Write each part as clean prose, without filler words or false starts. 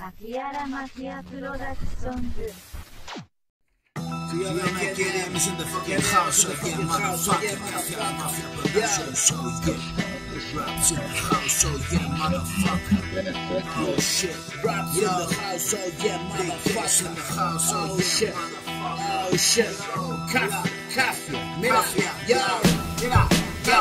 Akiara Mafia Production. I'm in the fucking house again, motherfucker. Akiara Mafia Production, so yeah. Raps in the house, oh yeah, motherfucker. Oh shit. Raps in the house, oh yeah, motherfucker. In the house, oh shit. Oh shit. Mafia, yo, mira, yo,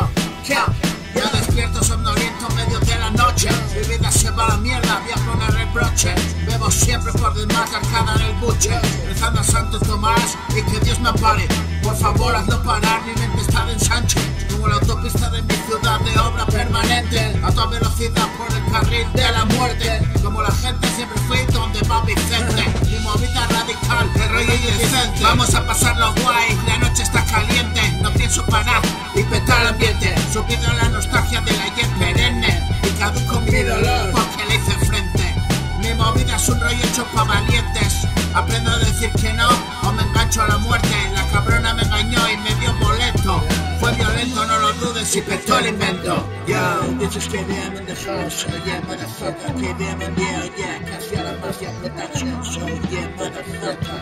yo despierto somnoliento en medio de la noche. Mi vida se va a la mierda, voy a poner el broche. Bebo siempre por demás, cargada en el buche, rezando a Santo Tomás y que Dios me ampare. Por favor, hazlo parar, mi mente está de ensanche, como la autopista de mi ciudad de obra permanente, a toda velocidad por el carril de la muerte. Como la gente siempre fui donde va Vicente. Mi movida radical, el rollo indecente. Vamos a pasarlo guay, la noche está caliente. No pienso parar y petar el ambiente, subido a la nostalgia del ayer perenne, y caduco mi dolor porque le hice frente. Mi movida es un rollo hecho pa' valientes. Aprendo a decir que no o me engancho a la muerte. La cabrona me engañó y me dio boleto. Fue violento, no lo dudes y petó el invento. Yo, this is KDM in the house, so yeah, motherfucker. KDM in the yeah, Akiara Mafia Production, so yeah, motherfucker.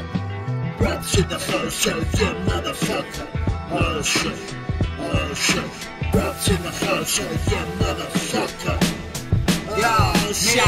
Raps in the house, so yeah, motherfucker. Oh shit, oh shit. Raps in the house, so yeah, motherfucker. Yo, shit.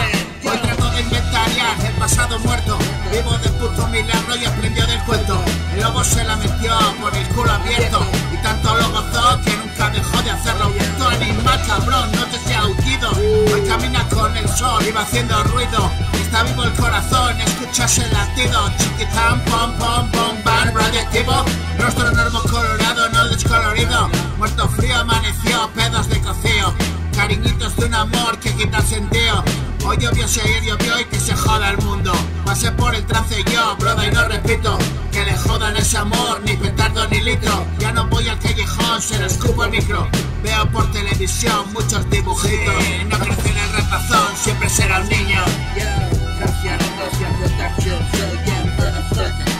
Hoy trato de inventariar el pasado muerto. Vivo de puto milagro y aprendió del cuento. El lobo se la metió por el culo abierto y tanto lo gozó que nunca dejó de hacerlo. Puto animal cabrón, no te sea aullido. Hoy camina con el sol, iba haciendo ruido. Está vivo el corazón, escuchas el latido. Chiquitán, pom, pom, pom, van, radioactivo. Rostro enorme colorado, no descolorido. Muerto frío, amaneció, pedos de cocío. Cariñitos de un amor que quita el sentido. Hoy llovió, si ayer llovió y que se joda el mundo. Pasé por el trance yo, brother, y no repito que le jodan ese amor, ni petardo ni litro. Ya no voy al callejón, se lo escupo el micro. Veo por televisión muchos dibujitos. No crece en el ratazón, siempre será un niño. Yo, Akiara Mafia Production, so yeah, motherfucker.